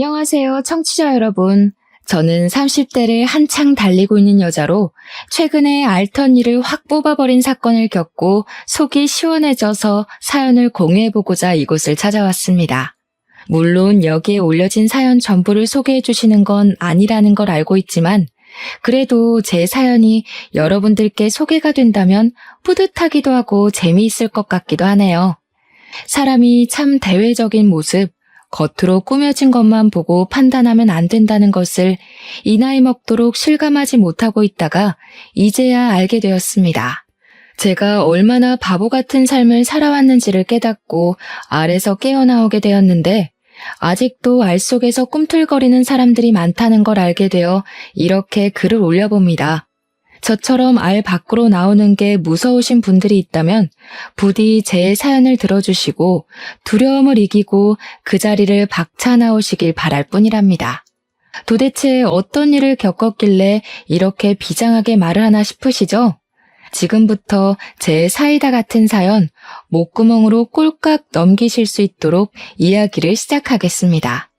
안녕하세요, 청취자 여러분. 저는 30대를 한창 달리고 있는 여자로 최근에 알턴 일을 확 뽑아버린 사건을 겪고 속이 시원해져서 사연을 공유해보고자 이곳을 찾아왔습니다. 물론 여기에 올려진 사연 전부를 소개해 주시는 건 아니라는 걸 알고 있지만 그래도 제 사연이 여러분들께 소개가 된다면 뿌듯하기도 하고 재미있을 것 같기도 하네요. 사람이 참 대외적인 모습, 겉으로 꾸며진 것만 보고 판단하면 안 된다는 것을 이 나이 먹도록 실감하지 못하고 있다가 이제야 알게 되었습니다. 제가 얼마나 바보 같은 삶을 살아왔는지를 깨닫고 알에서 깨어나오게 되었는데 아직도 알 속에서 꿈틀거리는 사람들이 많다는 걸 알게 되어 이렇게 글을 올려봅니다. 저처럼 알 밖으로 나오는 게 무서우신 분들이 있다면 부디 제 사연을 들어주시고 두려움을 이기고 그 자리를 박차 나오시길 바랄 뿐이랍니다. 도대체 어떤 일을 겪었길래 이렇게 비장하게 말을 하나 싶으시죠? 지금부터 제 사이다 같은 사연 목구멍으로 꼴깍 넘기실 수 있도록 이야기를 시작하겠습니다.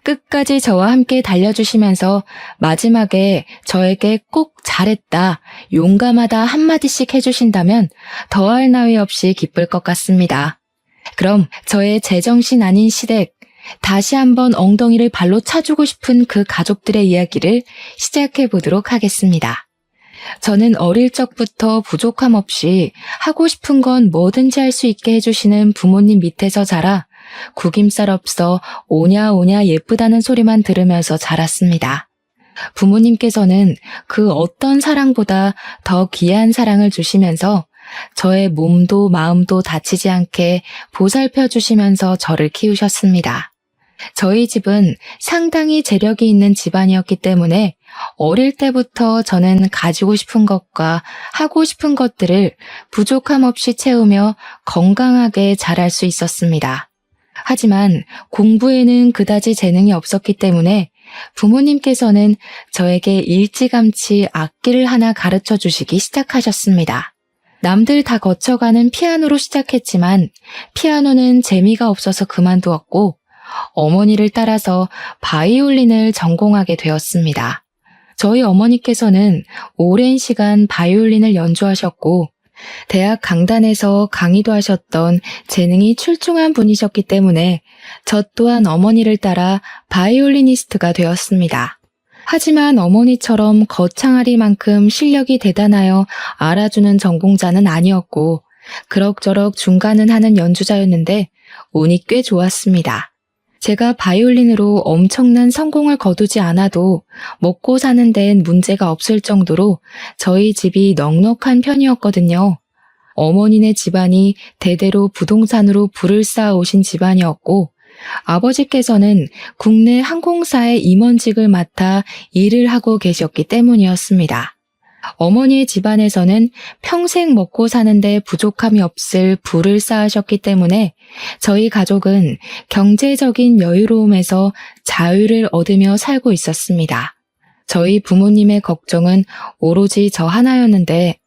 끝까지 저와 함께 달려주시면서 마지막에 저에게 꼭 잘했다, 용감하다 한마디씩 해주신다면 더할 나위 없이 기쁠 것 같습니다. 그럼 저의 제정신 아닌 시댁, 다시 한번 엉덩이를 발로 차주고 싶은 그 가족들의 이야기를 시작해 보도록 하겠습니다. 저는 어릴 적부터 부족함 없이 하고 싶은 건 뭐든지 할 수 있게 해주시는 부모님 밑에서 자라 구김살 없어 오냐오냐 예쁘다는 소리만 들으면서 자랐습니다. 부모님께서는 그 어떤 사랑보다 더 귀한 사랑을 주시면서 저의 몸도 마음도 다치지 않게 보살펴 주시면서 저를 키우셨습니다. 저희 집은 상당히 재력이 있는 집안이었기 때문에 어릴 때부터 저는 가지고 싶은 것과 하고 싶은 것들을 부족함 없이 채우며 건강하게 자랄 수 있었습니다. 하지만 공부에는 그다지 재능이 없었기 때문에 부모님께서는 저에게 일찌감치 악기를 하나 가르쳐 주시기 시작하셨습니다. 남들 다 거쳐가는 피아노로 시작했지만 피아노는 재미가 없어서 그만두었고 어머니를 따라서 바이올린을 전공하게 되었습니다. 저희 어머니께서는 오랜 시간 바이올린을 연주하셨고 대학 강단에서 강의도 하셨던 재능이 출중한 분이셨기 때문에 저 또한 어머니를 따라 바이올리니스트가 되었습니다. 하지만 어머니처럼 거창하리만큼 실력이 대단하여 알아주는 전공자는 아니었고 그럭저럭 중간은 하는 연주자였는데 운이 꽤 좋았습니다. 제가 바이올린으로 엄청난 성공을 거두지 않아도 먹고 사는 데엔 문제가 없을 정도로 저희 집이 넉넉한 편이었거든요. 어머니네 집안이 대대로 부동산으로 부를 쌓아 오신 집안이었고 아버지께서는 국내 항공사의 임원직을 맡아 일을 하고 계셨기 때문이었습니다. 어머니의 집안에서는 평생 먹고 사는데 부족함이 없을 부를 쌓으셨기 때문에 저희 가족은 경제적인 여유로움에서 자유를 얻으며 살고 있었습니다. 저희 부모님의 걱정은 오로지 저 하나였는데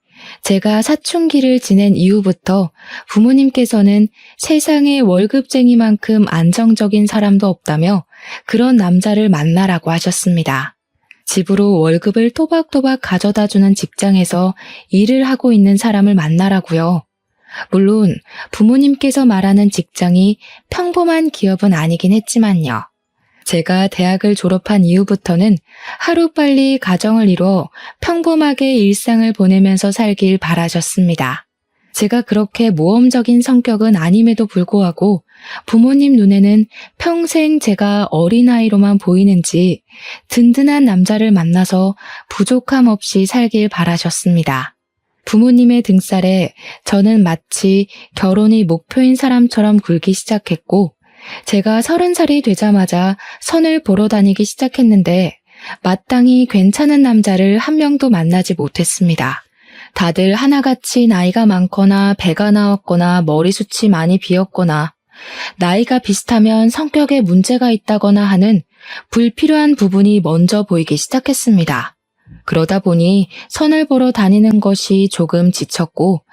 제가 사춘기를 지낸 이후부터 부모님께서는 세상에 월급쟁이만큼 안정적인 사람도 없다며 그런 남자를 만나라고 하셨습니다. 집으로 월급을 또박또박 가져다주는 직장에서 일을 하고 있는 사람을 만나라고요. 물론 부모님께서 말하는 직장이 평범한 기업은 아니긴 했지만요. 제가 대학을 졸업한 이후부터는 하루빨리 가정을 이뤄 평범하게 일상을 보내면서 살길 바라셨습니다. 제가 그렇게 모험적인 성격은 아님에도 불구하고 부모님 눈에는 평생 제가 어린아이로만 보이는지 든든한 남자를 만나서 부족함 없이 살길 바라셨습니다. 부모님의 등살에 저는 마치 결혼이 목표인 사람처럼 굴기 시작했고 제가 30살이 되자마자 선을 보러 다니기 시작했는데 마땅히 괜찮은 남자를 한 명도 만나지 못했습니다. 다들 하나같이 나이가 많거나 배가 나왔거나 머리숱이 많이 비었거나 나이가 비슷하면 성격에 문제가 있다거나 하는 불필요한 부분이 먼저 보이기 시작했습니다. 그러다 보니 선을 보러 다니는 것이 조금 지쳤고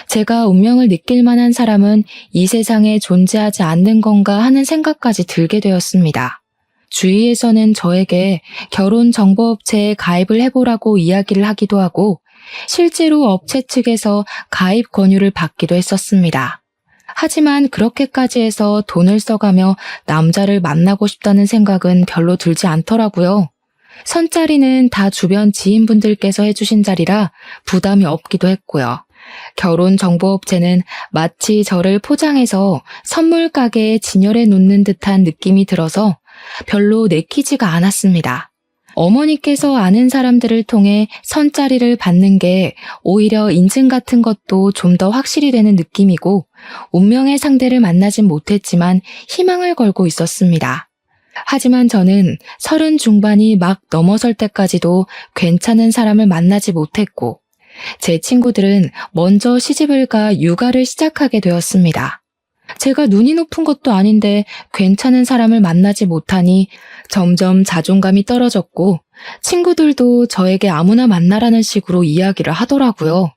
제가 운명을 느낄 만한 사람은 이 세상에 존재하지 않는 건가 하는 생각까지 들게 되었습니다. 주위에서는 저에게 결혼정보업체에 가입을 해보라고 이야기를 하기도 하고 실제로 업체 측에서 가입 권유를 받기도 했었습니다. 하지만 그렇게까지 해서 돈을 써가며 남자를 만나고 싶다는 생각은 별로 들지 않더라고요. 선자리는 다 주변 지인분들께서 해주신 자리라 부담이 없기도 했고요. 결혼정보업체는 마치 저를 포장해서 선물 가게에 진열해 놓는 듯한 느낌이 들어서 별로 내키지가 않았습니다. 어머니께서 아는 사람들을 통해 선자리를 받는 게 오히려 인증 같은 것도 좀 더 확실히 되는 느낌이고 운명의 상대를 만나진 못했지만 희망을 걸고 있었습니다. 하지만 저는 30 중반이 막 넘어설 때까지도 괜찮은 사람을 만나지 못했고 제 친구들은 먼저 시집을 가 육아를 시작하게 되었습니다. 제가 눈이 높은 것도 아닌데 괜찮은 사람을 만나지 못하니 점점 자존감이 떨어졌고 친구들도 저에게 아무나 만나라는 식으로 이야기를 하더라고요.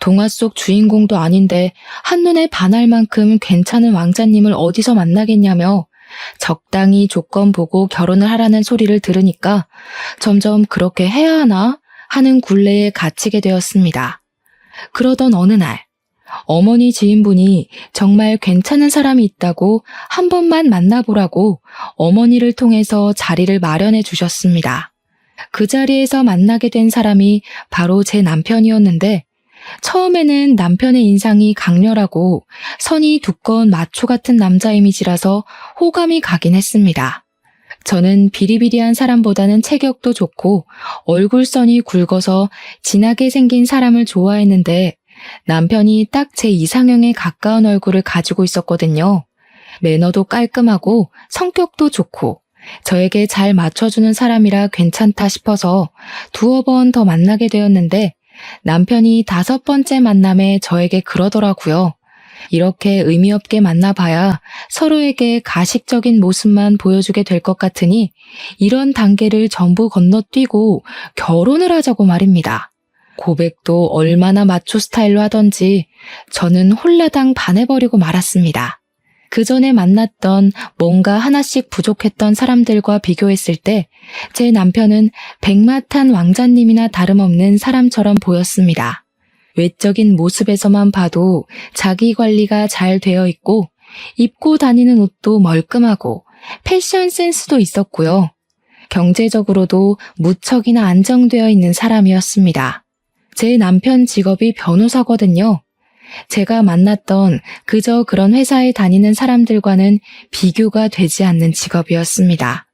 동화 속 주인공도 아닌데 한눈에 반할 만큼 괜찮은 왕자님을 어디서 만나겠냐며 적당히 조건 보고 결혼을 하라는 소리를 들으니까 점점 그렇게 해야 하나 하는 굴레에 갇히게 되었습니다. 그러던 어느 날 어머니 지인분이 정말 괜찮은 사람이 있다고 한 번만 만나보라고 어머니를 통해서 자리를 마련해 주셨습니다. 그 자리에서 만나게 된 사람이 바로 제 남편이었는데 처음에는 남편의 인상이 강렬하고 선이 두꺼운 마초 같은 남자 이미지라서 호감이 가긴 했습니다. 저는 비리비리한 사람보다는 체격도 좋고 얼굴선이 굵어서 진하게 생긴 사람을 좋아했는데 남편이 딱 제 이상형에 가까운 얼굴을 가지고 있었거든요. 매너도 깔끔하고 성격도 좋고 저에게 잘 맞춰주는 사람이라 괜찮다 싶어서 두어 번 더 만나게 되었는데 남편이 5번째 만남에 저에게 그러더라고요. 이렇게 의미 없게 만나봐야 서로에게 가식적인 모습만 보여주게 될 것 같으니 이런 단계를 전부 건너뛰고 결혼을 하자고 말입니다. 고백도 얼마나 마초 스타일로 하던지 저는 홀라당 반해버리고 말았습니다. 그 전에 만났던 뭔가 하나씩 부족했던 사람들과 비교했을 때 제 남편은 백마탄 왕자님이나 다름없는 사람처럼 보였습니다. 외적인 모습에서만 봐도 자기 관리가 잘 되어 있고 입고 다니는 옷도 멀끔하고 패션 센스도 있었고요. 경제적으로도 무척이나 안정되어 있는 사람이었습니다. 제 남편 직업이 변호사거든요. 제가 만났던 그저 그런 회사에 다니는 사람들과는 비교가 되지 않는 직업이었습니다.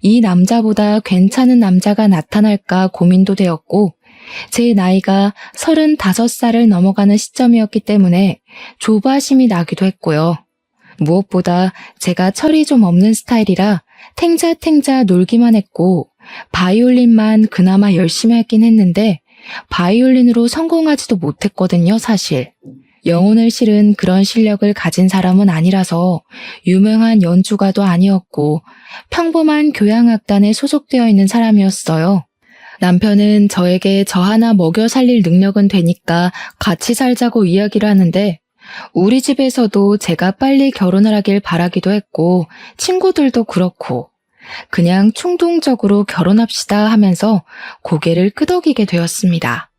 이 남자보다 괜찮은 남자가 나타날까 고민도 되었고 제 나이가 35살을 넘어가는 시점이었기 때문에 조바심이 나기도 했고요. 무엇보다 제가 철이 좀 없는 스타일이라 탱자탱자 놀기만 했고 바이올린만 그나마 열심히 하긴 했는데 바이올린으로 성공하지도 못했거든요, 사실. 영혼을 실은 그런 실력을 가진 사람은 아니라서 유명한 연주가도 아니었고 평범한 교향악단에 소속되어 있는 사람이었어요. 남편은 저에게 저 하나 먹여 살릴 능력은 되니까 같이 살자고 이야기를 하는데 우리 집에서도 제가 빨리 결혼을 하길 바라기도 했고 친구들도 그렇고 그냥 충동적으로 결혼합시다 하면서 고개를 끄덕이게 되었습니다.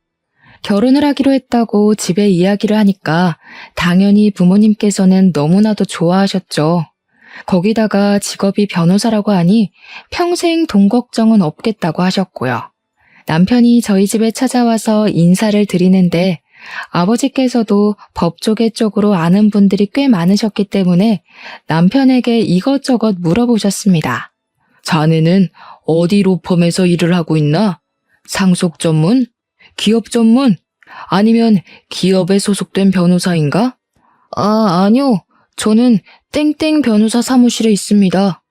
결혼을 하기로 했다고 집에 이야기를 하니까 당연히 부모님께서는 너무나도 좋아하셨죠. 거기다가 직업이 변호사라고 하니 평생 돈 걱정은 없겠다고 하셨고요. 남편이 저희 집에 찾아와서 인사를 드리는데 아버지께서도 법조계 쪽으로 아는 분들이 꽤 많으셨기 때문에 남편에게 이것저것 물어보셨습니다. 자네는 어디 로펌에서 일을 하고 있나? 상속 전문? 기업 전문? 아니면 기업에 소속된 변호사인가? 아니요. 저는 땡땡 변호사 사무실에 있습니다.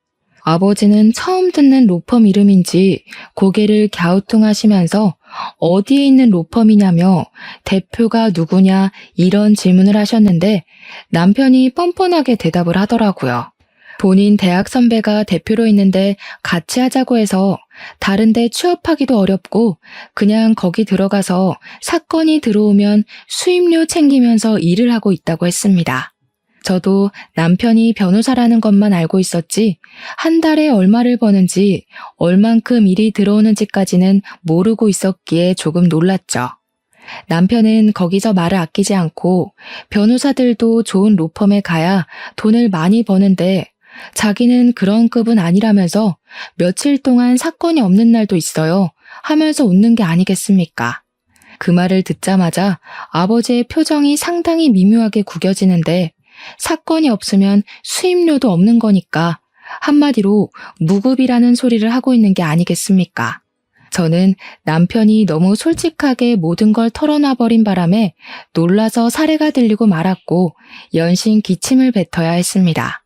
아버지는 처음 듣는 로펌 이름인지 고개를 갸우뚱하시면서 어디에 있는 로펌이냐며 대표가 누구냐 이런 질문을 하셨는데 남편이 뻔뻔하게 대답을 하더라고요. 본인 대학 선배가 대표로 있는데 같이 하자고 해서 다른데 취업하기도 어렵고 그냥 거기 들어가서 사건이 들어오면 수임료 챙기면서 일을 하고 있다고 했습니다. 저도 남편이 변호사라는 것만 알고 있었지 한 달에 얼마를 버는지 얼만큼 일이 들어오는지까지는 모르고 있었기에 조금 놀랐죠. 남편은 거기서 말을 아끼지 않고 변호사들도 좋은 로펌에 가야 돈을 많이 버는데 자기는 그런 급은 아니라면서 며칠 동안 사건이 없는 날도 있어요 하면서 웃는 게 아니겠습니까? 그 말을 듣자마자 아버지의 표정이 상당히 미묘하게 구겨지는데 사건이 없으면 수임료도 없는 거니까 한마디로 무급이라는 소리를 하고 있는 게 아니겠습니까? 저는 남편이 너무 솔직하게 모든 걸 털어놔버린 바람에 놀라서 사례가 들리고 말았고 연신 기침을 뱉어야 했습니다.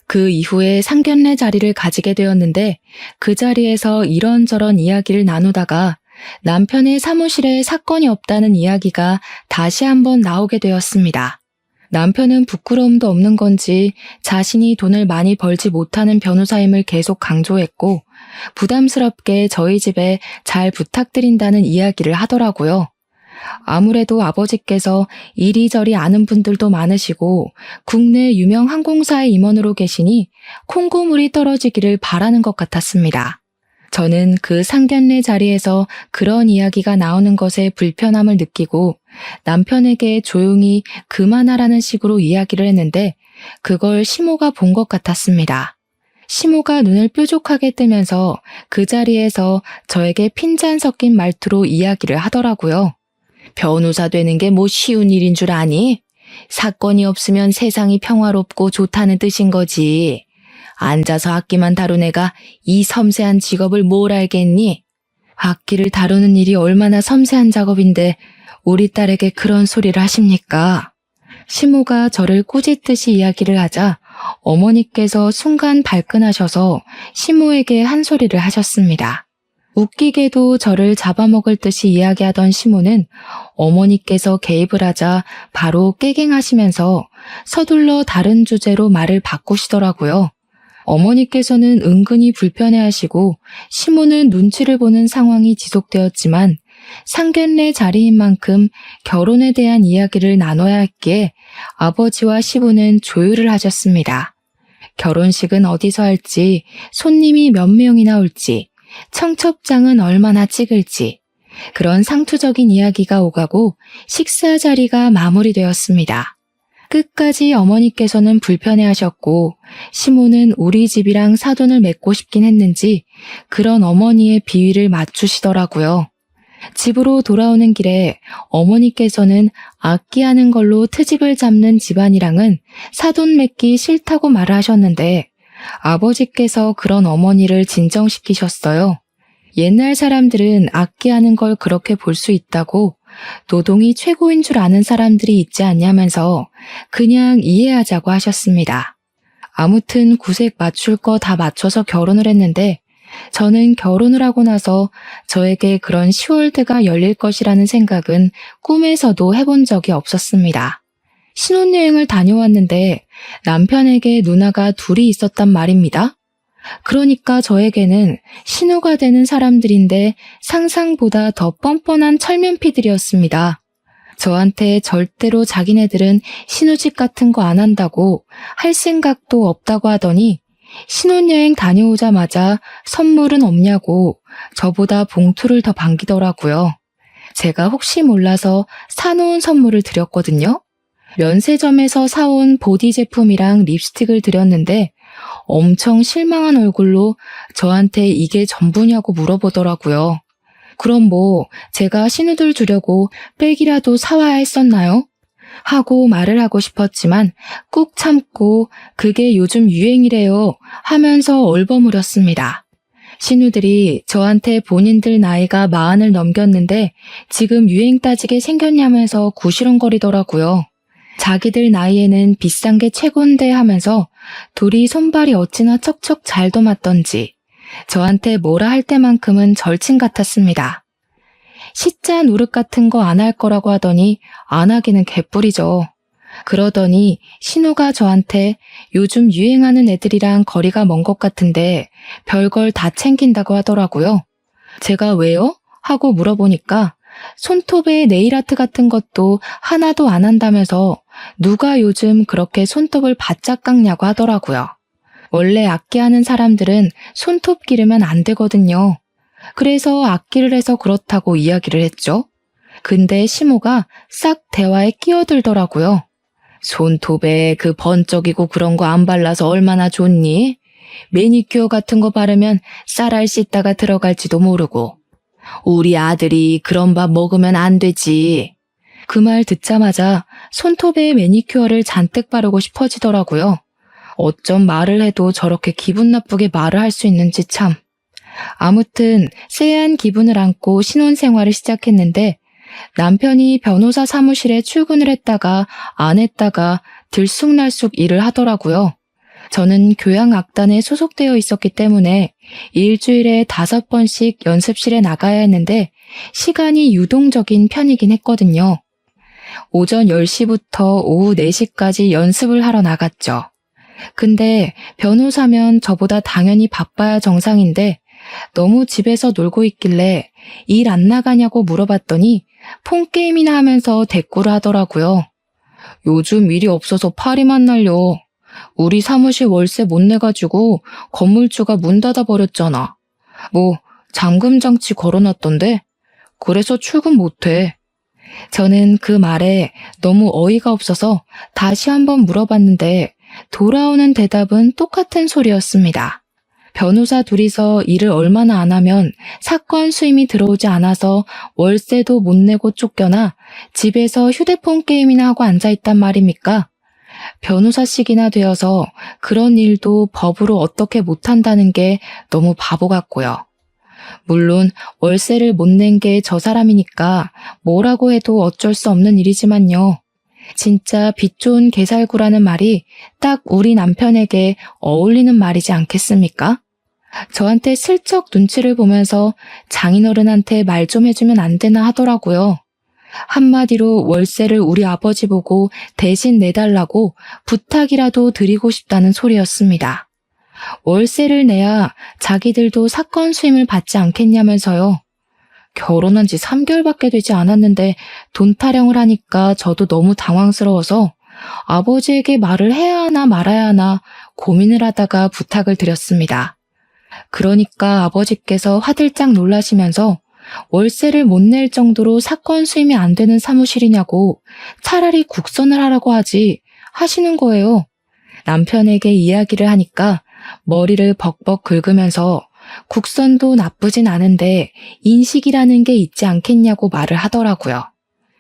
그 이후에 상견례 자리를 가지게 되었는데 그 자리에서 이런저런 이야기를 나누다가 남편의 사무실에 사건이 없다는 이야기가 다시 한번 나오게 되었습니다. 남편은 부끄러움도 없는 건지 자신이 돈을 많이 벌지 못하는 변호사임을 계속 강조했고 부담스럽게 저희 집에 잘 부탁드린다는 이야기를 하더라고요. 아무래도 아버지께서 이리저리 아는 분들도 많으시고 국내 유명 항공사의 임원으로 계시니 콩고물이 떨어지기를 바라는 것 같았습니다. 저는 그 상견례 자리에서 그런 이야기가 나오는 것에 불편함을 느끼고 남편에게 조용히 그만하라는 식으로 이야기를 했는데 그걸 시모가 본 것 같았습니다. 시모가 눈을 뾰족하게 뜨면서 그 자리에서 저에게 핀잔 섞인 말투로 이야기를 하더라고요. 변호사 되는 게 뭐 쉬운 일인 줄 아니? 사건이 없으면 세상이 평화롭고 좋다는 뜻인 거지. 앉아서 악기만 다룬 애가 이 섬세한 직업을 뭘 알겠니? 악기를 다루는 일이 얼마나 섬세한 작업인데 우리 딸에게 그런 소리를 하십니까? 시모가 저를 꾸짖듯이 이야기를 하자 어머니께서 순간 발끈하셔서 시모에게 한 소리를 하셨습니다. 웃기게도 저를 잡아먹을 듯이 이야기하던 시모는 어머니께서 개입을 하자 바로 깨갱하시면서 서둘러 다른 주제로 말을 바꾸시더라고요. 어머니께서는 은근히 불편해하시고 시모는 눈치를 보는 상황이 지속되었지만 상견례 자리인 만큼 결혼에 대한 이야기를 나눠야 했기에 아버지와 시부는 조율을 하셨습니다. 결혼식은 어디서 할지, 손님이 몇 명이나 올지, 청첩장은 얼마나 찍을지 그런 상투적인 이야기가 오가고 식사 자리가 마무리되었습니다. 끝까지 어머니께서는 불편해하셨고 시모는 우리 집이랑 사돈을 맺고 싶긴 했는지 그런 어머니의 비위를 맞추시더라고요. 집으로 돌아오는 길에 어머니께서는 악기하는 걸로 트집을 잡는 집안이랑은 사돈 맺기 싫다고 말을 하셨는데 아버지께서 그런 어머니를 진정시키셨어요. 옛날 사람들은 악기하는 걸 그렇게 볼 수 있다고 노동이 최고인 줄 아는 사람들이 있지 않냐면서 그냥 이해하자고 하셨습니다. 아무튼 구색 맞출 거 다 맞춰서 결혼을 했는데 저는 결혼을 하고 나서 저에게 그런 10월드가 열릴 것이라는 생각은 꿈에서도 해본 적이 없었습니다. 신혼여행을 다녀왔는데 남편에게 누나가 둘이 있었단 말입니다. 그러니까 저에게는 신우가 되는 사람들인데 상상보다 더 뻔뻔한 철면피들이었습니다. 저한테 절대로 자기네들은 신우집 같은 거 안 한다고 할 생각도 없다고 하더니 신혼여행 다녀오자마자 선물은 없냐고 저보다 봉투를 더 반기더라고요. 제가 혹시 몰라서 사놓은 선물을 드렸거든요. 면세점에서 사온 보디 제품이랑 립스틱을 드렸는데 엄청 실망한 얼굴로 저한테 이게 전부냐고 물어보더라고요. 그럼 뭐 제가 신우들 주려고 백이라도 사와야 했었나요? 하고 말을 하고 싶었지만 꾹 참고 그게 요즘 유행이래요 하면서 얼버무렸습니다. 신우들이 저한테 본인들 나이가 40을 넘겼는데 지금 유행 따지게 생겼냐면서 구시렁거리더라고요. 자기들 나이에는 비싼 게 최고인데 하면서 둘이 손발이 어찌나 척척 잘도 맞던지 저한테 뭐라 할 때만큼은 절친 같았습니다. 시자 노릇 같은 거 안 할 거라고 하더니 안 하기는 개뿔이죠. 그러더니 신우가 저한테 요즘 유행하는 애들이랑 거리가 먼 것 같은데 별걸 다 챙긴다고 하더라고요. 제가 왜요? 하고 물어보니까 손톱에 네일아트 같은 것도 하나도 안 한다면서 누가 요즘 그렇게 손톱을 바짝 깎냐고 하더라고요. 원래 악기하는 사람들은 손톱 기르면 안 되거든요. 그래서 악기를 해서 그렇다고 이야기를 했죠. 근데 시모가 싹 대화에 끼어들더라고요. 손톱에 그 번쩍이고 그런 거 안 발라서 얼마나 좋니? 매니큐어 같은 거 바르면 쌀알 씻다가 들어갈지도 모르고. 우리 아들이 그런 밥 먹으면 안 되지. 그 말 듣자마자 손톱에 매니큐어를 잔뜩 바르고 싶어지더라고요. 어쩜 말을 해도 저렇게 기분 나쁘게 말을 할 수 있는지 참. 아무튼 쎄한 기분을 안고 신혼생활을 시작했는데 남편이 변호사 사무실에 출근을 했다가 안 했다가 들쑥날쑥 일을 하더라고요. 저는 교향악단에 소속되어 있었기 때문에 일주일에 5번씩 연습실에 나가야 했는데 시간이 유동적인 편이긴 했거든요. 오전 10시부터 오후 4시까지 연습을 하러 나갔죠. 근데 변호사면 저보다 당연히 바빠야 정상인데 너무 집에서 놀고 있길래 일 안 나가냐고 물어봤더니 폰게임이나 하면서 대꾸를 하더라고요. 요즘 일이 없어서 파리만 날려. 우리 사무실 월세 못 내가지고 건물주가 문 닫아버렸잖아. 뭐 잠금 장치 걸어놨던데? 그래서 출근 못해. 저는 그 말에 너무 어이가 없어서 다시 한번 물어봤는데 돌아오는 대답은 똑같은 소리였습니다. 변호사 둘이서 일을 얼마나 안 하면 사건 수임이 들어오지 않아서 월세도 못 내고 쫓겨나 집에서 휴대폰 게임이나 하고 앉아있단 말입니까? 변호사식이나 되어서 그런 일도 법으로 어떻게 못한다는 게 너무 바보 같고요. 물론 월세를 못 낸 게 저 사람이니까 뭐라고 해도 어쩔 수 없는 일이지만요. 진짜 빚 좋은 개살구라는 말이 딱 우리 남편에게 어울리는 말이지 않겠습니까? 저한테 슬쩍 눈치를 보면서 장인어른한테 말 좀 해주면 안 되나 하더라고요. 한마디로 월세를 우리 아버지 보고 대신 내달라고 부탁이라도 드리고 싶다는 소리였습니다. 월세를 내야 자기들도 사건 수임을 받지 않겠냐면서요. 결혼한 지 3개월밖에 되지 않았는데 돈 타령을 하니까 저도 너무 당황스러워서 아버지에게 말을 해야 하나 말아야 하나 고민을 하다가 부탁을 드렸습니다. 그러니까 아버지께서 화들짝 놀라시면서 월세를 못 낼 정도로 사건 수임이 안 되는 사무실이냐고 차라리 국선을 하라고 하지 하시는 거예요. 남편에게 이야기를 하니까 머리를 벅벅 긁으면서 국선도 나쁘진 않은데 인식이라는 게 있지 않겠냐고 말을 하더라고요.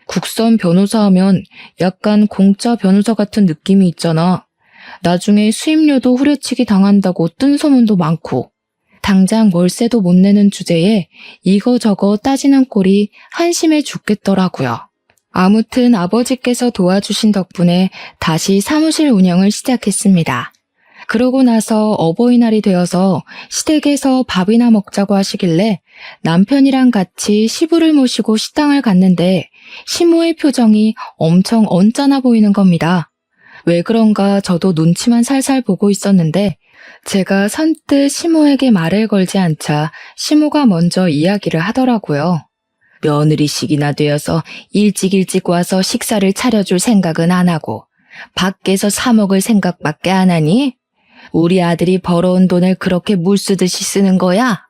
국선 변호사 하면 약간 공짜 변호사 같은 느낌이 있잖아. 나중에 수임료도 후려치기 당한다고 뜬 소문도 많고. 당장 월세도 못 내는 주제에 이거저거 따지는 꼴이 한심해 죽겠더라고요. 아무튼 아버지께서 도와주신 덕분에 다시 사무실 운영을 시작했습니다. 그러고 나서 어버이날이 되어서 시댁에서 밥이나 먹자고 하시길래 남편이랑 같이 시부를 모시고 식당을 갔는데 시모의 표정이 엄청 언짢아 보이는 겁니다. 왜 그런가 저도 눈치만 살살 보고 있었는데 제가 선뜻 시모에게 말을 걸지 않자 시모가 먼저 이야기를 하더라고요. 며느리식이나 되어서 일찍 와서 식사를 차려줄 생각은 안 하고 밖에서 사 먹을 생각밖에 안 하니? 우리 아들이 벌어온 돈을 그렇게 물쓰듯이 쓰는 거야?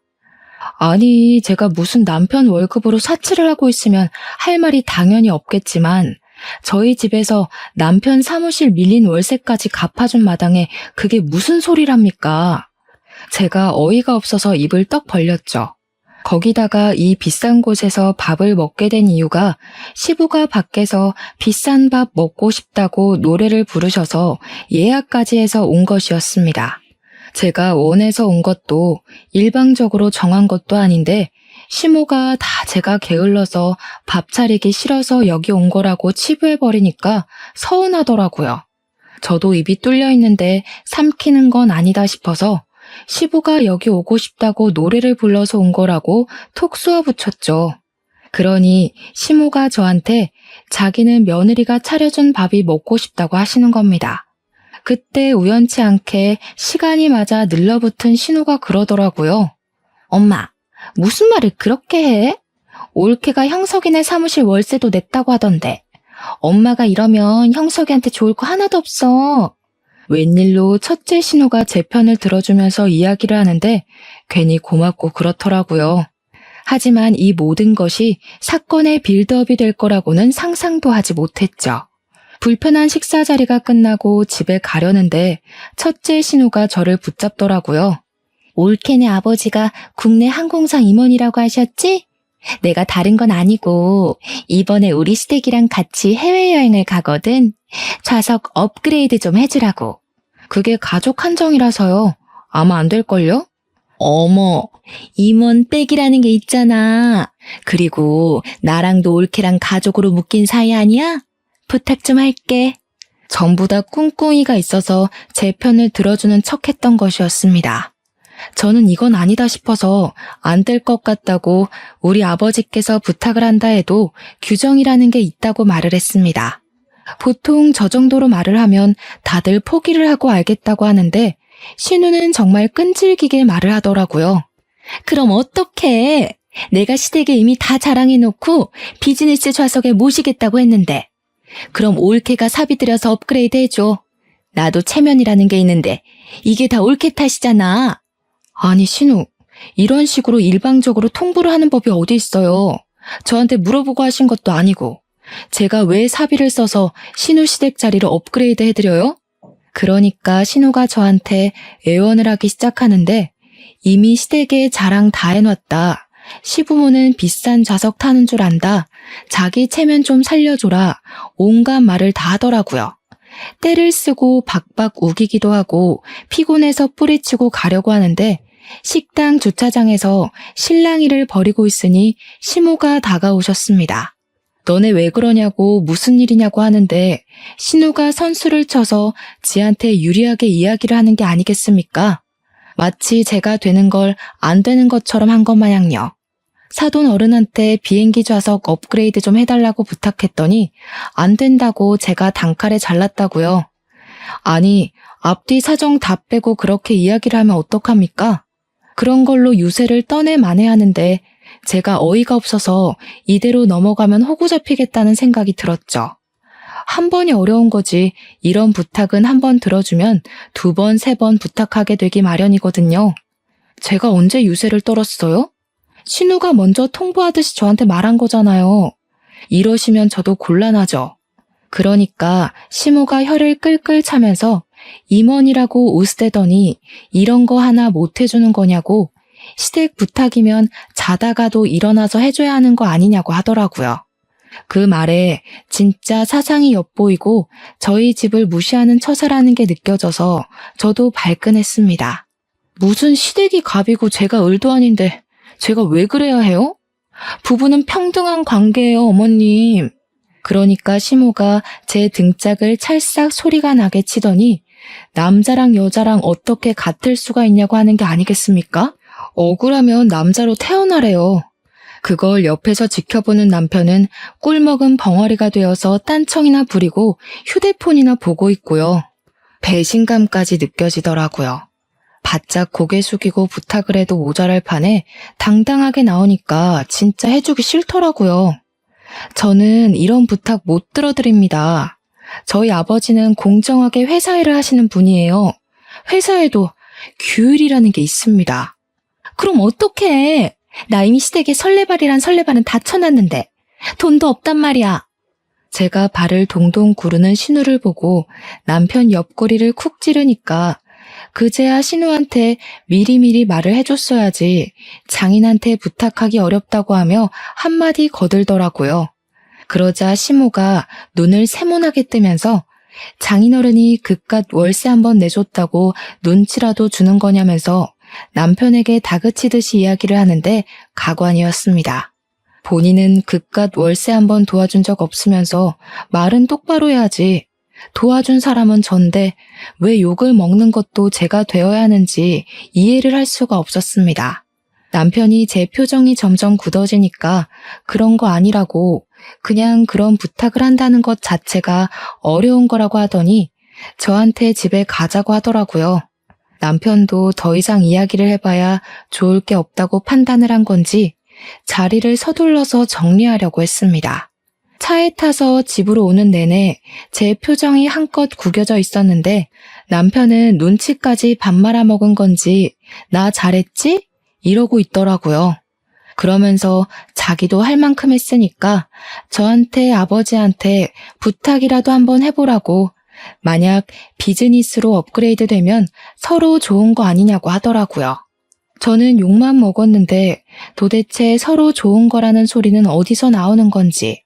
아니, 제가 무슨 남편 월급으로 사치를 하고 있으면 할 말이 당연히 없겠지만 저희 집에서 남편 사무실 밀린 월세까지 갚아준 마당에 그게 무슨 소리랍니까? 제가 어이가 없어서 입을 떡 벌렸죠. 거기다가 이 비싼 곳에서 밥을 먹게 된 이유가 시부가 밖에서 비싼 밥 먹고 싶다고 노래를 부르셔서 예약까지 해서 온 것이었습니다. 제가 원해서 온 것도 일방적으로 정한 것도 아닌데 시모가 다 제가 게을러서 밥 차리기 싫어서 여기 온 거라고 치부해버리니까 서운하더라고요. 저도 입이 뚫려 있는데 삼키는 건 아니다 싶어서 시부가 여기 오고 싶다고 노래를 불러서 온 거라고 톡 쏘아붙였죠. 그러니 시모가 저한테 자기는 며느리가 차려준 밥이 먹고 싶다고 하시는 겁니다. 그때 우연치 않게 시간이 맞아 늘러붙은 신우가 그러더라고요. 엄마, 무슨 말을 그렇게 해? 올케가 형석이네 사무실 월세도 냈다고 하던데 엄마가 이러면 형석이한테 좋을 거 하나도 없어. 웬일로 첫째 신우가 제 편을 들어주면서 이야기를 하는데 괜히 고맙고 그렇더라고요. 하지만 이 모든 것이 사건의 빌드업이 될 거라고는 상상도 하지 못했죠. 불편한 식사 자리가 끝나고 집에 가려는데 첫째 신우가 저를 붙잡더라고요. 올케네 아버지가 국내 항공상 임원이라고 하셨지? 내가 다른 건 아니고 이번에 우리 시댁이랑 같이 해외여행을 가거든. 좌석 업그레이드 좀 해주라고. 그게 가족 한정이라서요. 아마 안 될걸요? 어머, 임원 백이라는 게 있잖아. 그리고 나랑도 올케랑 가족으로 묶인 사이 아니야? 부탁 좀 할게. 전부 다 꿍꿍이가 있어서 제 편을 들어주는 척했던 것이었습니다. 저는 이건 아니다 싶어서 안 될 것 같다고 우리 아버지께서 부탁을 한다 해도 규정이라는 게 있다고 말을 했습니다. 보통 저 정도로 말을 하면 다들 포기를 하고 알겠다고 하는데 신우는 정말 끈질기게 말을 하더라고요. 그럼 어떡해? 내가 시댁에 이미 다 자랑해놓고 비즈니스 좌석에 모시겠다고 했는데. 그럼 올케가 사비 들여서 업그레이드 해줘. 나도 체면이라는 게 있는데 이게 다 올케 탓이잖아. 아니 신우, 이런 식으로 일방적으로 통보를 하는 법이 어디 있어요. 저한테 물어보고 하신 것도 아니고. 제가 왜 사비를 써서 신우 시댁 자리를 업그레이드 해드려요? 그러니까 신우가 저한테 애원을 하기 시작하는데 이미 시댁에 자랑 다 해놨다. 시부모는 비싼 좌석 타는 줄 안다. 자기 체면 좀 살려줘라. 온갖 말을 다 하더라고요. 때를 쓰고 박박 우기기도 하고 피곤해서 뿌리치고 가려고 하는데 식당 주차장에서 실랑이를 벌이고 있으니 시모가 다가오셨습니다. 너네 왜 그러냐고 무슨 일이냐고 하는데 신우가 선수를 쳐서 지한테 유리하게 이야기를 하는 게 아니겠습니까? 마치 제가 되는 걸 안 되는 것처럼 한 것 마냥요. 사돈 어른한테 비행기 좌석 업그레이드 좀 해달라고 부탁했더니 안 된다고 제가 단칼에 잘랐다고요. 아니, 앞뒤 사정 다 빼고 그렇게 이야기를 하면 어떡합니까? 그런 걸로 유세를 떠내 만회하는데 제가 어이가 없어서 이대로 넘어가면 호구 잡히겠다는 생각이 들었죠. 한 번이 어려운 거지 이런 부탁은 한 번 들어주면 두 번, 세 번 부탁하게 되기 마련이거든요. 제가 언제 유세를 떨었어요? 신우가 먼저 통보하듯이 저한테 말한 거잖아요. 이러시면 저도 곤란하죠. 그러니까 시모가 혀를 끌끌 차면서 임원이라고 우스대더니 이런 거 하나 못 해주는 거냐고 시댁 부탁이면 자다가도 일어나서 해줘야 하는 거 아니냐고 하더라고요. 그 말에 진짜 사상이 엿보이고 저희 집을 무시하는 처사라는 게 느껴져서 저도 발끈했습니다. 무슨 시댁이 갑이고 제가 을도 아닌데 제가 왜 그래야 해요? 부부는 평등한 관계예요, 어머님. 그러니까 시모가 제 등짝을 찰싹 소리가 나게 치더니 남자랑 여자랑 어떻게 같을 수가 있냐고 하는 게 아니겠습니까? 억울하면 남자로 태어나래요. 그걸 옆에서 지켜보는 남편은 꿀먹은 벙어리가 되어서 딴청이나 부리고 휴대폰이나 보고 있고요. 배신감까지 느껴지더라고요. 바짝 고개 숙이고 부탁을 해도 모자랄 판에 당당하게 나오니까 진짜 해주기 싫더라고요. 저는 이런 부탁 못 들어드립니다. 저희 아버지는 공정하게 회사 일을 하시는 분이에요. 회사에도 규율이라는 게 있습니다. 그럼 어떡해? 나 이미 시댁에 설레발이란 설레발은 다 쳐놨는데 돈도 없단 말이야. 제가 발을 동동 구르는 신우를 보고 남편 옆구리를 쿡 찌르니까 그제야 신우한테 미리미리 말을 해줬어야지 장인한테 부탁하기 어렵다고 하며 한마디 거들더라고요. 그러자 시모가 눈을 세모나게 뜨면서 장인어른이 그깟 월세 한번 내줬다고 눈치라도 주는 거냐면서 남편에게 다그치듯이 이야기를 하는데 가관이었습니다. 본인은 그깟 월세 한번 도와준 적 없으면서 말은 똑바로 해야지. 도와준 사람은 전데 왜 욕을 먹는 것도 제가 되어야 하는지 이해를 할 수가 없었습니다. 남편이 제 표정이 점점 굳어지니까 그런 거 아니라고 그냥 그런 부탁을 한다는 것 자체가 어려운 거라고 하더니 저한테 집에 가자고 하더라고요. 남편도 더 이상 이야기를 해봐야 좋을 게 없다고 판단을 한 건지 자리를 서둘러서 정리하려고 했습니다. 차에 타서 집으로 오는 내내 제 표정이 한껏 구겨져 있었는데 남편은 눈치까지 밥 말아먹은 건지 나 잘했지? 이러고 있더라고요. 그러면서 자기도 할 만큼 했으니까 저한테 아버지한테 부탁이라도 한번 해보라고, 만약 비즈니스로 업그레이드 되면 서로 좋은 거 아니냐고 하더라고요. 저는 욕만 먹었는데 도대체 서로 좋은 거라는 소리는 어디서 나오는 건지,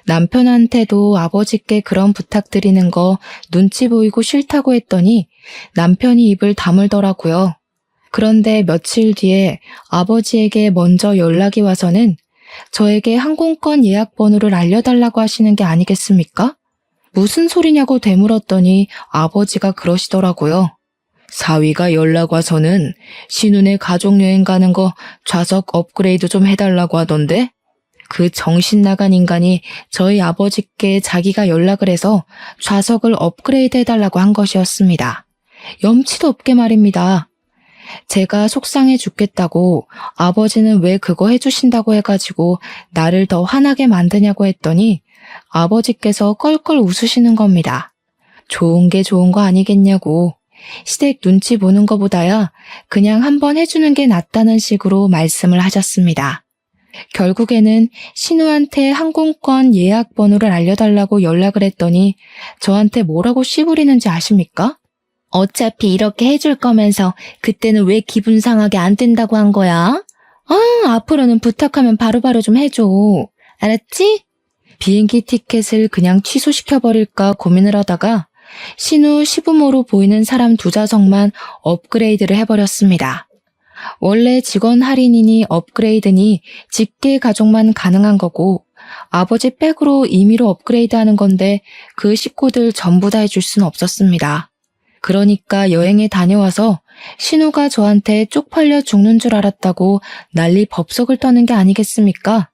남편한테도 아버지께 그런 부탁드리는 거 눈치 보이고 싫다고 했더니 남편이 입을 다물더라고요. 그런데 며칠 뒤에 아버지에게 먼저 연락이 와서는 저에게 항공권 예약 번호를 알려달라고 하시는 게 아니겠습니까? 무슨 소리냐고 되물었더니 아버지가 그러시더라고요. 사위가 연락 와서는 신혼에 가족여행 가는 거 좌석 업그레이드 좀 해달라고 하던데? 그 정신 나간 인간이 저희 아버지께 자기가 연락을 해서 좌석을 업그레이드 해달라고 한 것이었습니다. 염치도 없게 말입니다. 제가 속상해 죽겠다고 아버지는 왜 그거 해주신다고 해가지고 나를 더 화나게 만드냐고 했더니 아버지께서 껄껄 웃으시는 겁니다. 좋은 게 좋은 거 아니겠냐고, 시댁 눈치 보는 거보다야 그냥 한번 해주는 게 낫다는 식으로 말씀을 하셨습니다. 결국에는 신우한테 항공권 예약 번호를 알려달라고 연락을 했더니 저한테 뭐라고 씨부리는지 아십니까? 어차피 이렇게 해줄 거면서 그때는 왜 기분 상하게 안 된다고 한 거야? 앞으로는 부탁하면 바로바로 좀 해줘. 알았지? 비행기 티켓을 그냥 취소시켜버릴까 고민을 하다가 신우 시부모로 보이는 사람 2좌석만 업그레이드를 해버렸습니다. 원래 직원 할인이니 업그레이드니 직계 가족만 가능한 거고 아버지 백으로 임의로 업그레이드하는 건데 그 식구들 전부 다 해줄 수는 없었습니다. 그러니까 여행에 다녀와서 신우가 저한테 쪽팔려 죽는 줄 알았다고 난리 법석을 떠는 게 아니겠습니까?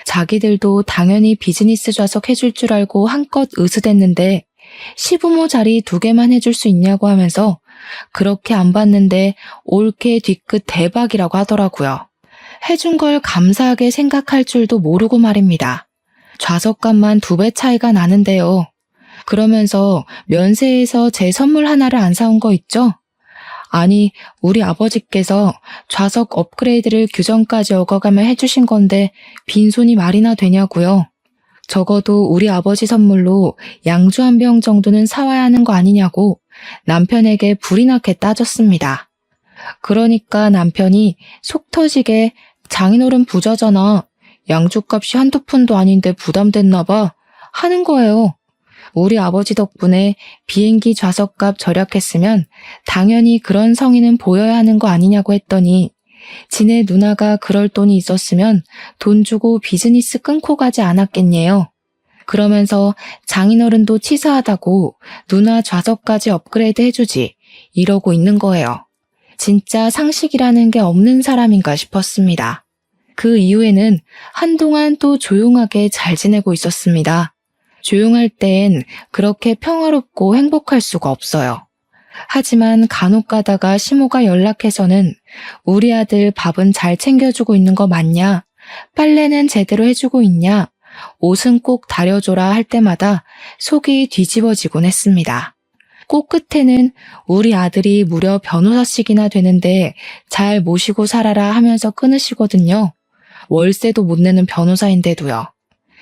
자기들도 당연히 비즈니스 좌석 해줄 줄 알고 한껏 으스댔는데 시부모 자리 2개만 해줄 수 있냐고 하면서 그렇게 안 받는데 올케 뒤끝 대박이라고 하더라고요. 해준 걸 감사하게 생각할 줄도 모르고 말입니다. 좌석값만 2배 차이가 나는데요. 그러면서 면세에서 제 선물 하나를 안 사온 거 있죠? 아니, 우리 아버지께서 좌석 업그레이드를 규정까지 어겨가며 해주신 건데 빈손이 말이나 되냐고요. 적어도 우리 아버지 선물로 양주 한 병 정도는 사와야 하는 거 아니냐고 남편에게 불이 나게 따졌습니다. 그러니까 남편이 속 터지게 장인어른 부자잖아, 양주값이 한두 푼도 아닌데 부담됐나 봐 하는 거예요. 우리 아버지 덕분에 비행기 좌석값 절약했으면 당연히 그런 성의는 보여야 하는 거 아니냐고 했더니 지네 누나가 그럴 돈이 있었으면 돈 주고 비즈니스 끊고 가지 않았겠네요. 그러면서 장인어른도 치사하다고 누나 좌석까지 업그레이드 해주지 이러고 있는 거예요. 진짜 상식이라는 게 없는 사람인가 싶었습니다. 그 이후에는 한동안 또 조용하게 잘 지내고 있었습니다. 조용할 땐 그렇게 평화롭고 행복할 수가 없어요. 하지만 간혹 가다가 시모가 연락해서는 우리 아들 밥은 잘 챙겨주고 있는 거 맞냐? 빨래는 제대로 해주고 있냐? 옷은 꼭 다려줘라 할 때마다 속이 뒤집어지곤 했습니다. 꼭 끝에는 우리 아들이 무려 변호사씩이나 되는데 잘 모시고 살아라 하면서 끊으시거든요. 월세도 못 내는 변호사인데도요.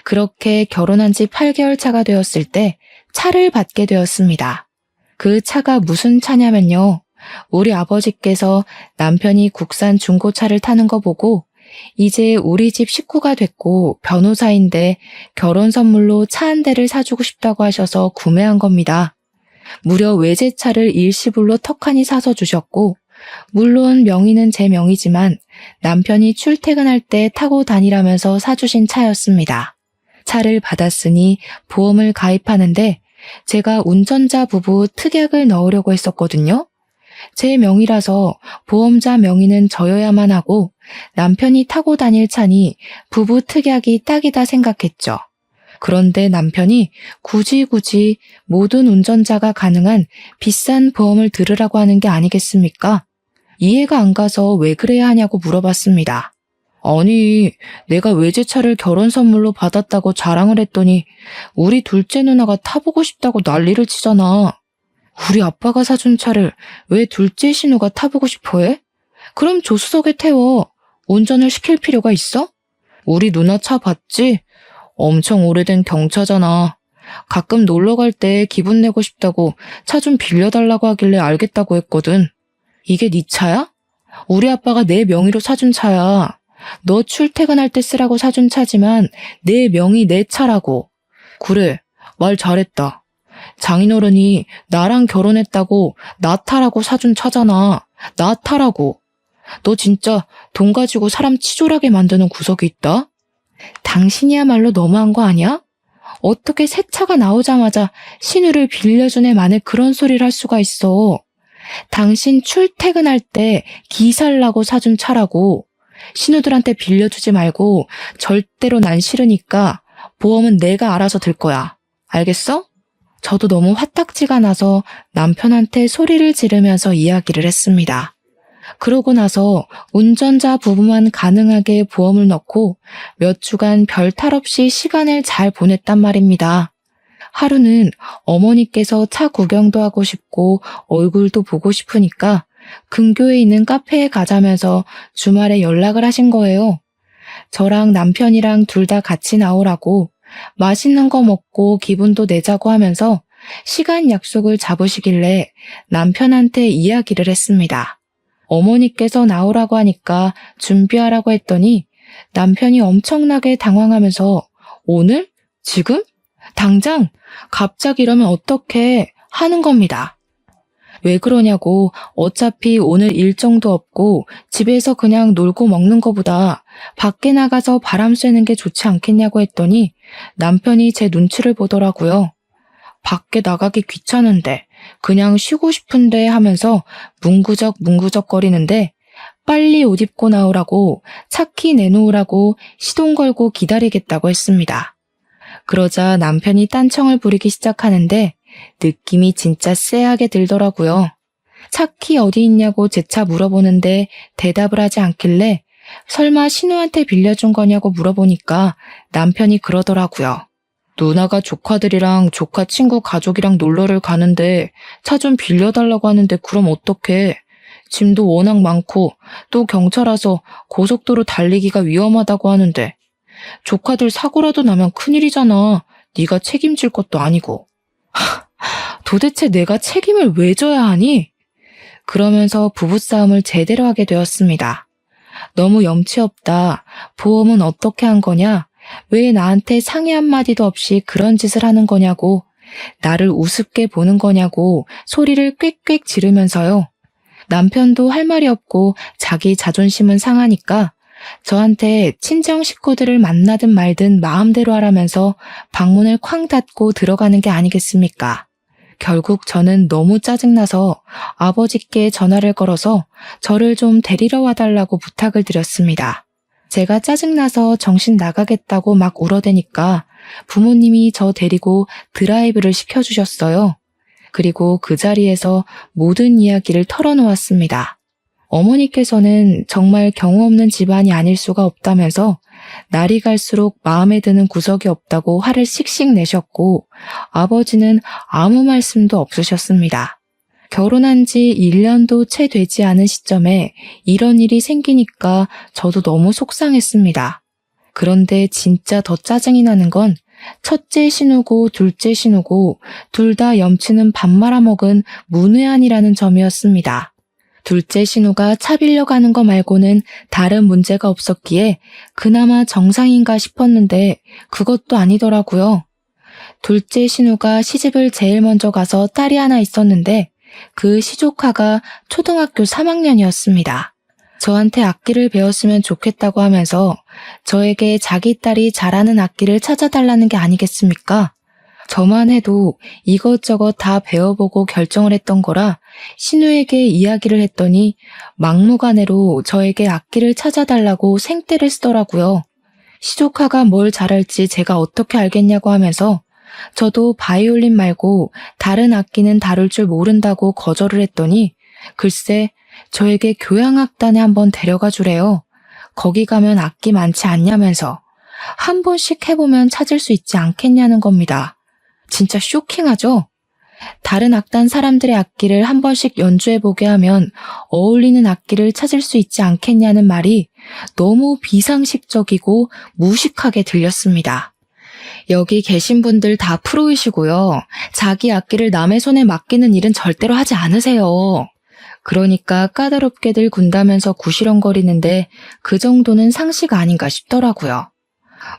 그렇게 결혼한 지 8개월 차가 되었을 때 차를 받게 되었습니다. 그 차가 무슨 차냐면요. 우리 아버지께서 남편이 국산 중고차를 타는 거 보고 이제 우리 집 식구가 됐고 변호사인데 결혼 선물로 차 한 대를 사주고 싶다고 하셔서 구매한 겁니다. 무려 외제차를 일시불로 턱하니 사서 주셨고 물론 명의는 제 명의지만 남편이 출퇴근할 때 타고 다니라면서 사주신 차였습니다. 차를 받았으니 보험을 가입하는데 제가 운전자 부부 특약을 넣으려고 했었거든요. 제 명의라서 보험자 명의는 저여야만 하고 남편이 타고 다닐 차니 부부 특약이 딱이다 생각했죠. 그런데 남편이 굳이 모든 운전자가 가능한 비싼 보험을 들으라고 하는 게 아니겠습니까? 이해가 안 가서 왜 그래야 하냐고 물어봤습니다. 아니, 내가 외제차를 결혼 선물로 받았다고 자랑을 했더니 우리 둘째 누나가 타보고 싶다고 난리를 치잖아. 우리 아빠가 사준 차를 왜 둘째 신우가 타보고 싶어 해? 그럼 조수석에 태워. 운전을 시킬 필요가 있어? 우리 누나 차 봤지? 엄청 오래된 경차잖아. 가끔 놀러 갈 때 기분 내고 싶다고 차 좀 빌려달라고 하길래 알겠다고 했거든. 이게 네 차야? 우리 아빠가 내 명의로 사준 차야. 너 출퇴근할 때 쓰라고 사준 차지만 내 명의 내 차라고. 그래, 말 잘했다. 장인어른이 나랑 결혼했다고 나 타라고 사준 차잖아. 나 타라고. 너 진짜 돈 가지고 사람 치졸하게 만드는 구석이 있다? 당신이야말로 너무한 거 아니야? 어떻게 새 차가 나오자마자 신우를 빌려준 애 만에 그런 소리를 할 수가 있어. 당신 출퇴근할 때 기살라고 사준 차라고. 신우들한테 빌려주지 말고 절대로 난 싫으니까 보험은 내가 알아서 들 거야. 알겠어? 저도 너무 화딱지가 나서 남편한테 소리를 지르면서 이야기를 했습니다. 그러고 나서 운전자 부부만 가능하게 보험을 넣고 몇 주간 별 탈 없이 시간을 잘 보냈단 말입니다. 하루는 어머니께서 차 구경도 하고 싶고 얼굴도 보고 싶으니까 근교에 있는 카페에 가자면서 주말에 연락을 하신 거예요. 저랑 남편이랑 둘 다 같이 나오라고 맛있는 거 먹고 기분도 내자고 하면서 시간 약속을 잡으시길래 남편한테 이야기를 했습니다. 어머니께서 나오라고 하니까 준비하라고 했더니 남편이 엄청나게 당황하면서 오늘? 지금? 당장? 갑자기 이러면 어떡해? 하는 겁니다. 왜 그러냐고 어차피 오늘 일정도 없고 집에서 그냥 놀고 먹는 거보다 밖에 나가서 바람 쐬는 게 좋지 않겠냐고 했더니 남편이 제 눈치를 보더라고요. 밖에 나가기 귀찮은데 그냥 쉬고 싶은데 하면서 뭉구적 거리는데 빨리 옷 입고 나오라고 차키 내놓으라고 시동 걸고 기다리겠다고 했습니다. 그러자 남편이 딴청을 부리기 시작하는데 느낌이 진짜 쎄하게 들더라고요. 차키 어디 있냐고 제 차 물어보는데 대답을 하지 않길래 설마 신우한테 빌려준 거냐고 물어보니까 남편이 그러더라고요. 누나가 조카들이랑 조카 친구 가족이랑 놀러를 가는데 차 좀 빌려달라고 하는데 그럼 어떡해. 짐도 워낙 많고 또 경차라서 고속도로 달리기가 위험하다고 하는데 조카들 사고라도 나면 큰일이잖아. 네가 책임질 것도 아니고. 도대체 내가 책임을 왜 져야 하니? 그러면서 부부싸움을 제대로 하게 되었습니다. 너무 염치 없다. 보험은 어떻게 한 거냐? 왜 나한테 상의 한마디도 없이 그런 짓을 하는 거냐고, 나를 우습게 보는 거냐고 소리를 꽥꽥 지르면서요. 남편도 할 말이 없고 자기 자존심은 상하니까 저한테 친정 식구들을 만나든 말든 마음대로 하라면서 방문을 쾅 닫고 들어가는 게 아니겠습니까? 결국 저는 너무 짜증나서 아버지께 전화를 걸어서 저를 좀 데리러 와달라고 부탁을 드렸습니다. 제가 짜증나서 정신 나가겠다고 막 울어대니까 부모님이 저 데리고 드라이브를 시켜주셨어요. 그리고 그 자리에서 모든 이야기를 털어놓았습니다. 어머니께서는 정말 경우 없는 집안이 아닐 수가 없다면서 날이 갈수록 마음에 드는 구석이 없다고 화를 씩씩 내셨고 아버지는 아무 말씀도 없으셨습니다. 결혼한 지 1년도 채 되지 않은 시점에 이런 일이 생기니까 저도 너무 속상했습니다. 그런데 진짜 더 짜증이 나는 건 첫째 신우고 둘째 신우고 둘 다 염치는 밥 말아먹은 문외한이라는 점이었습니다. 둘째 신우가 차 빌려가는 거 말고는 다른 문제가 없었기에 그나마 정상인가 싶었는데 그것도 아니더라고요. 둘째 신우가 시집을 제일 먼저 가서 딸이 하나 있었는데 그 시조카가 초등학교 3학년이었습니다. 저한테 악기를 배웠으면 좋겠다고 하면서 저에게 자기 딸이 잘하는 악기를 찾아달라는 게 아니겠습니까? 저만 해도 이것저것 다 배워보고 결정을 했던 거라 신우에게 이야기를 했더니 막무가내로 저에게 악기를 찾아달라고 생떼를 쓰더라고요. 시조카가 뭘 잘할지 제가 어떻게 알겠냐고 하면서 저도 바이올린 말고 다른 악기는 다룰 줄 모른다고 거절을 했더니 글쎄 저에게 교향악단에 한번 데려가 주래요. 거기 가면 악기 많지 않냐면서 한 번씩 해보면 찾을 수 있지 않겠냐는 겁니다. 진짜 쇼킹하죠? 다른 악단 사람들의 악기를 한 번씩 연주해보게 하면 어울리는 악기를 찾을 수 있지 않겠냐는 말이 너무 비상식적이고 무식하게 들렸습니다. 여기 계신 분들 다 프로이시고요. 자기 악기를 남의 손에 맡기는 일은 절대로 하지 않으세요. 그러니까 까다롭게들 군다면서 구시렁거리는데 그 정도는 상식 아닌가 싶더라고요.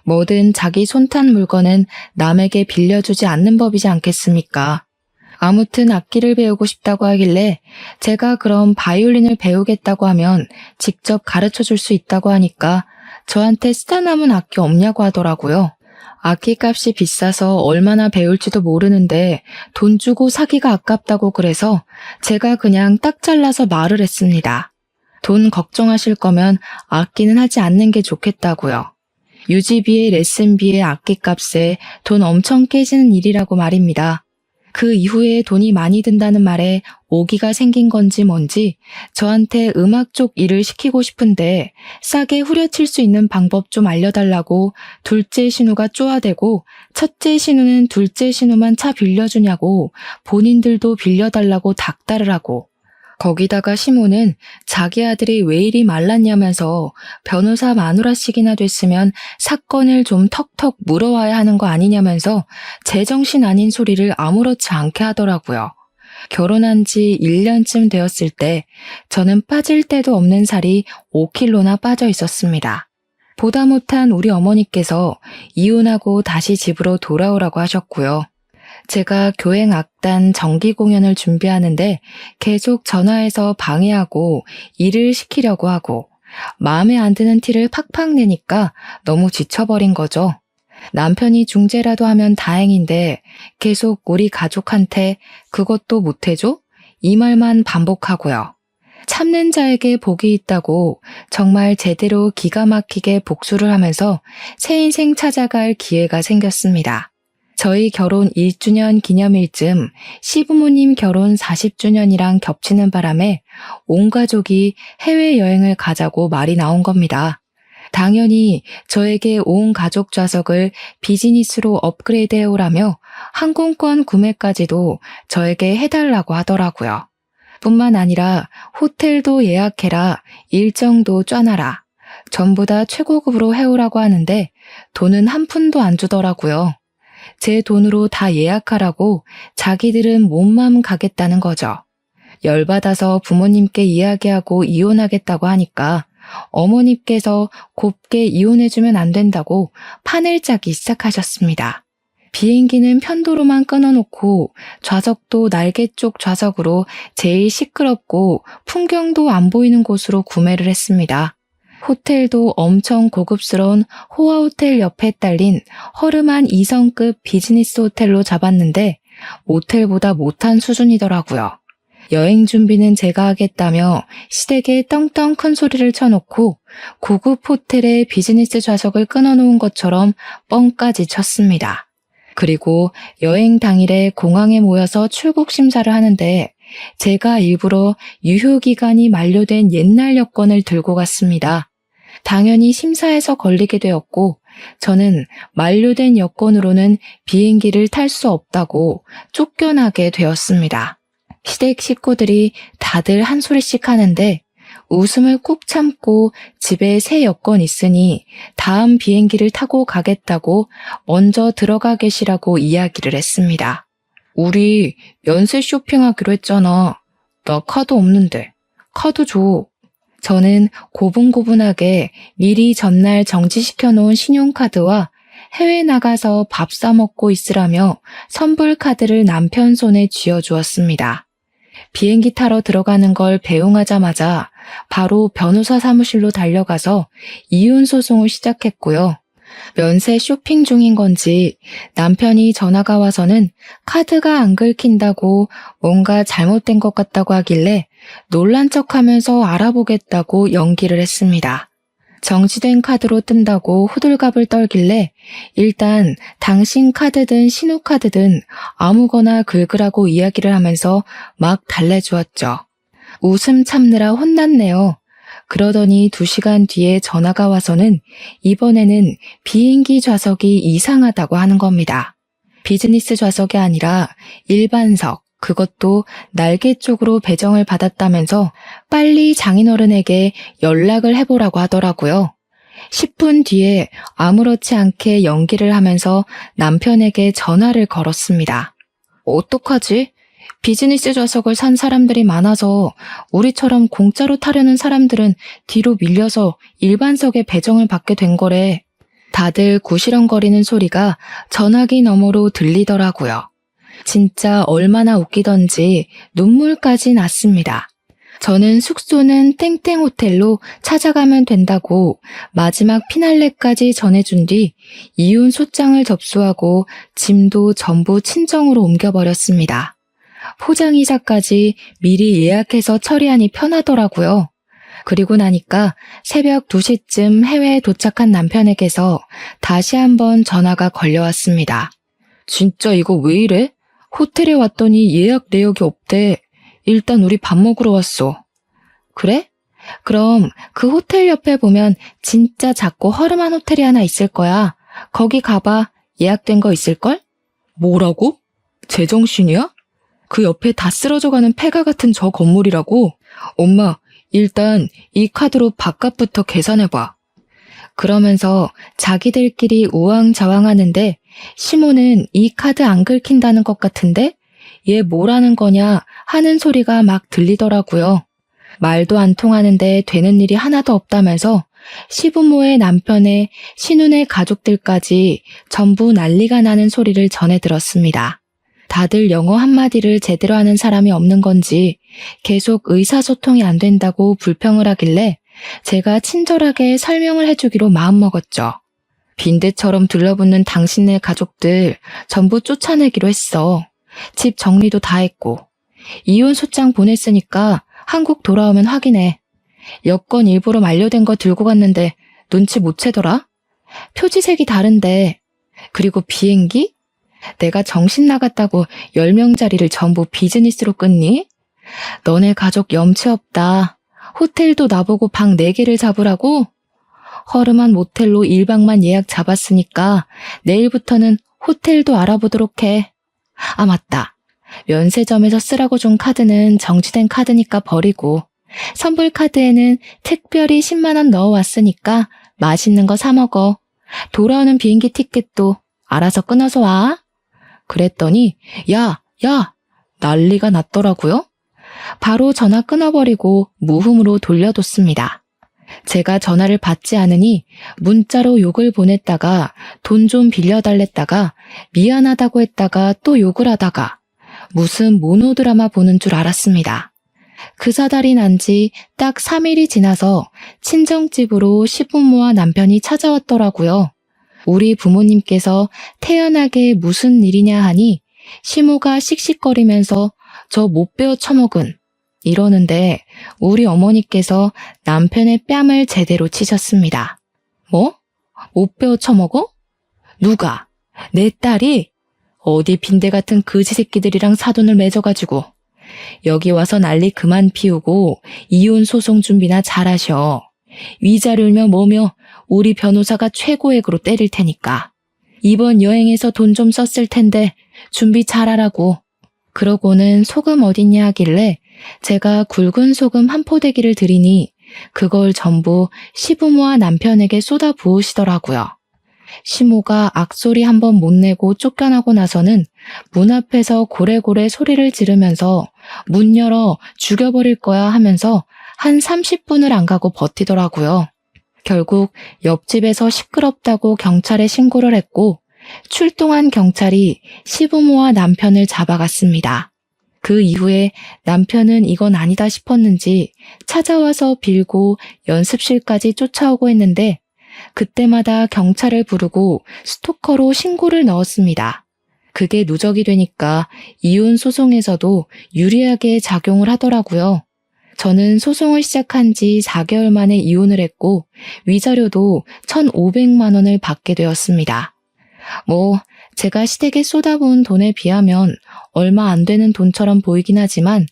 뭐든 자기 손탄 물건은 남에게 빌려주지 않는 법이지 않겠습니까? 아무튼 악기를 배우고 싶다고 하길래 제가 그럼 바이올린을 배우겠다고 하면 직접 가르쳐 줄 수 있다고 하니까 저한테 쓰다 남은 악기 없냐고 하더라고요. 악기값이 비싸서 얼마나 배울지도 모르는데 돈 주고 사기가 아깝다고 그래서 제가 그냥 딱 잘라서 말을 했습니다. 돈 걱정하실 거면 악기는 하지 않는 게 좋겠다고요. 유지비에 레슨비에 악기값에 돈 엄청 깨지는 일이라고 말입니다. 그 이후에 돈이 많이 든다는 말에 오기가 생긴 건지 뭔지 저한테 음악 쪽 일을 시키고 싶은데 싸게 후려칠 수 있는 방법 좀 알려달라고 둘째 신우가 쪼아대고 첫째 신우는 둘째 신우만 차 빌려주냐고 본인들도 빌려달라고 닥달을 하고 거기다가 시모는 자기 아들이 왜 이리 말랐냐면서 변호사 마누라씩이나 됐으면 사건을 좀 턱턱 물어와야 하는 거 아니냐면서 제정신 아닌 소리를 아무렇지 않게 하더라고요. 결혼한 지 1년쯤 되었을 때 저는 빠질 데도 없는 살이 5kg나 빠져 있었습니다. 보다 못한 우리 어머니께서 이혼하고 다시 집으로 돌아오라고 하셨고요. 제가 교행 악단 정기 공연을 준비하는데 계속 전화해서 방해하고 일을 시키려고 하고 마음에 안 드는 티를 팍팍 내니까 너무 지쳐버린 거죠. 남편이 중재라도 하면 다행인데 계속 우리 가족한테 그것도 못해줘? 이 말만 반복하고요. 참는 자에게 복이 있다고 정말 제대로 기가 막히게 복수를 하면서 새 인생 찾아갈 기회가 생겼습니다. 저희 결혼 1주년 기념일쯤 시부모님 결혼 40주년이랑 겹치는 바람에 온 가족이 해외여행을 가자고 말이 나온 겁니다. 당연히 저에게 온 가족 좌석을 비즈니스로 업그레이드 해오라며 항공권 구매까지도 저에게 해달라고 하더라고요. 뿐만 아니라 호텔도 예약해라, 일정도 쪄놔라. 전부 다 최고급으로 해오라고 하는데 돈은 한 푼도 안 주더라고요. 제 돈으로 다 예약하라고 자기들은 몸만 가겠다는 거죠. 열받아서 부모님께 이야기하고 이혼하겠다고 하니까 어머니께서 곱게 이혼해주면 안 된다고 판을 짜기 시작하셨습니다. 비행기는 편도로만 끊어놓고 좌석도 날개 쪽 좌석으로 제일 시끄럽고 풍경도 안 보이는 곳으로 구매를 했습니다. 호텔도 엄청 고급스러운 호화 호텔 옆에 딸린 허름한 2성급 비즈니스 호텔로 잡았는데 모텔보다 못한 수준이더라고요. 여행 준비는 제가 하겠다며 시댁에 떵떵 큰 소리를 쳐놓고 고급 호텔에 비즈니스 좌석을 끊어놓은 것처럼 뻥까지 쳤습니다. 그리고 여행 당일에 공항에 모여서 출국 심사를 하는데 제가 일부러 유효기간이 만료된 옛날 여권을 들고 갔습니다. 당연히 심사에서 걸리게 되었고 저는 만료된 여권으로는 비행기를 탈 수 없다고 쫓겨나게 되었습니다. 시댁 식구들이 다들 한 소리씩 하는데 웃음을 꾹 참고 집에 새 여권 있으니 다음 비행기를 타고 가겠다고 먼저 들어가 계시라고 이야기를 했습니다. 우리 면세 쇼핑하기로 했잖아. 나 카드 없는데. 카드 줘. 저는 고분고분하게 미리 전날 정지시켜 놓은 신용카드와 해외 나가서 밥 사 먹고 있으라며 선불카드를 남편 손에 쥐어주었습니다. 비행기 타러 들어가는 걸 배웅하자마자 바로 변호사 사무실로 달려가서 이혼 소송을 시작했고요. 면세 쇼핑 중인 건지 남편이 전화가 와서는 카드가 안 긁힌다고 뭔가 잘못된 것 같다고 하길래 놀란 척하면서 알아보겠다고 연기를 했습니다. 정지된 카드로 뜬다고 호들갑을 떨길래 일단 당신 카드든 신호카드든 아무거나 긁으라고 이야기를 하면서 막 달래주었죠. 웃음 참느라 혼났네요. 그러더니 2시간 뒤에 전화가 와서는 이번에는 비행기 좌석이 이상하다고 하는 겁니다. 비즈니스 좌석이 아니라 일반석, 그것도 날개 쪽으로 배정을 받았다면서 빨리 장인어른에게 연락을 해보라고 하더라고요. 10분 뒤에 아무렇지 않게 연기를 하면서 남편에게 전화를 걸었습니다. 어떡하지? 비즈니스 좌석을 산 사람들이 많아서 우리처럼 공짜로 타려는 사람들은 뒤로 밀려서 일반석에 배정을 받게 된 거래. 다들 구시렁거리는 소리가 전화기 너머로 들리더라고요. 진짜 얼마나 웃기던지 눈물까지 났습니다. 저는 숙소는 땡땡 호텔로 찾아가면 된다고 마지막 피날레까지 전해준 뒤 이혼 소장을 접수하고 짐도 전부 친정으로 옮겨버렸습니다. 포장이사까지 미리 예약해서 처리하니 편하더라고요. 그리고 나니까 새벽 2시쯤 해외에 도착한 남편에게서 다시 한번 전화가 걸려왔습니다. 진짜 이거 왜 이래? 호텔에 왔더니 예약 내역이 없대. 일단 우리 밥 먹으러 왔어. 그래? 그럼 그 호텔 옆에 보면 진짜 작고 허름한 호텔이 하나 있을 거야. 거기 가봐. 예약된 거 있을걸? 뭐라고? 제정신이야? 그 옆에 다 쓰러져가는 폐가 같은 저 건물이라고? 엄마, 일단 이 카드로 밥값부터 계산해봐. 그러면서 자기들끼리 우왕좌왕하는데 시모는 이 카드 안 긁힌다는 것 같은데 얘 뭐라는 거냐 하는 소리가 막 들리더라고요. 말도 안 통하는데 되는 일이 하나도 없다면서 시부모의 남편의 신혼의 가족들까지 전부 난리가 나는 소리를 전해 들었습니다. 다들 영어 한마디를 제대로 하는 사람이 없는 건지 계속 의사소통이 안 된다고 불평을 하길래 제가 친절하게 설명을 해주기로 마음먹었죠. 빈대처럼 들러붙는 당신네 가족들 전부 쫓아내기로 했어. 집 정리도 다 했고. 이혼 소장 보냈으니까 한국 돌아오면 확인해. 여권 일부러 만료된 거 들고 갔는데 눈치 못 채더라? 표지색이 다른데. 그리고 비행기? 내가 정신 나갔다고 10명짜리를 전부 비즈니스로 끊니? 너네 가족 염치 없다. 호텔도 나보고 방 4개를 잡으라고? 허름한 모텔로 1박만 예약 잡았으니까 내일부터는 호텔도 알아보도록 해. 아, 맞다. 면세점에서 쓰라고 준 카드는 정지된 카드니까 버리고 선불 카드에는 특별히 10만 원 넣어왔으니까 맛있는 거 사 먹어. 돌아오는 비행기 티켓도 알아서 끊어서 와. 그랬더니 야 난리가 났더라고요. 바로 전화 끊어버리고 무음으로 돌려뒀습니다. 제가 전화를 받지 않으니 문자로 욕을 보냈다가 돈 좀 빌려달랬다가 미안하다고 했다가 또 욕을 하다가 무슨 모노드라마 보는 줄 알았습니다. 그 사달이 난 지 딱 3일이 지나서 친정집으로 시부모와 남편이 찾아왔더라고요. 우리 부모님께서 태연하게 무슨 일이냐 하니 시모가 씩씩거리면서 저 못 배워 처먹은 이러는데 우리 어머니께서 남편의 뺨을 제대로 치셨습니다. 뭐? 못 배워 처먹어? 누가? 내 딸이? 어디 빈대 같은 거지 새끼들이랑 사돈을 맺어가지고 여기 와서 난리 그만 피우고 이혼 소송 준비나 잘하셔. 위자료며 뭐며 우리 변호사가 최고액으로 때릴 테니까. 이번 여행에서 돈 좀 썼을 텐데 준비 잘하라고. 그러고는 소금 어딨냐 하길래 제가 굵은 소금 한 포대기를 드리니 그걸 전부 시부모와 남편에게 쏟아 부으시더라고요. 시모가 악소리 한번 못 내고 쫓겨나고 나서는 문 앞에서 고래고래 소리를 지르면서 문 열어 죽여버릴 거야 하면서 한 30분을 안 가고 버티더라고요. 결국 옆집에서 시끄럽다고 경찰에 신고를 했고 출동한 경찰이 시부모와 남편을 잡아갔습니다. 그 이후에 남편은 이건 아니다 싶었는지 찾아와서 빌고 연습실까지 쫓아오고 했는데 그때마다 경찰을 부르고 스토커로 신고를 넣었습니다. 그게 누적이 되니까 이혼 소송에서도 유리하게 작용을 하더라고요. 저는 소송을 시작한 지 4개월 만에 이혼을 했고 위자료도 1,500만 원을 받게 되었습니다. 제가 시댁에 쏟아부은 돈에 비하면 얼마 안 되는 돈처럼 보이긴 하지만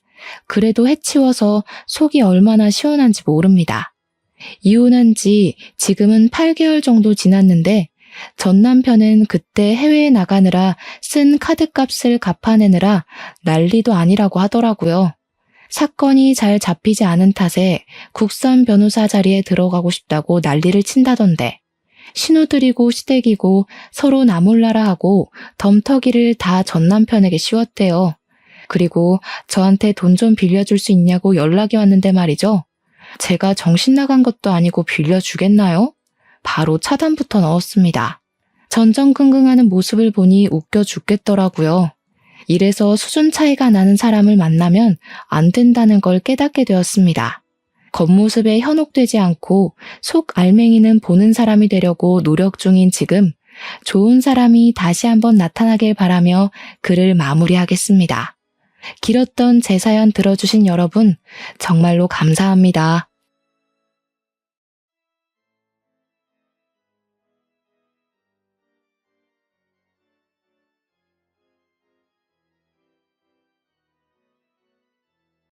그래도 해치워서 속이 얼마나 시원한지 모릅니다. 이혼한 지 지금은 8개월 정도 지났는데 전 남편은 그때 해외에 나가느라 쓴 카드값을 갚아내느라 난리도 아니라고 하더라고요. 사건이 잘 잡히지 않은 탓에 국선 변호사 자리에 들어가고 싶다고 난리를 친다던데 신호드리고 시댁이고 서로 나몰라라 하고 덤터기를 다 전 남편에게 씌웠대요. 그리고 저한테 돈 좀 빌려줄 수 있냐고 연락이 왔는데 말이죠. 제가 정신 나간 것도 아니고 빌려주겠나요? 바로 차단부터 넣었습니다. 전전긍긍하는 모습을 보니 웃겨 죽겠더라고요. 이래서 수준 차이가 나는 사람을 만나면 안 된다는 걸 깨닫게 되었습니다. 겉모습에 현혹되지 않고 속 알맹이는 보는 사람이 되려고 노력 중인 지금 좋은 사람이 다시 한번 나타나길 바라며 글을 마무리하겠습니다. 길었던 제 사연 들어주신 여러분 정말로 감사합니다.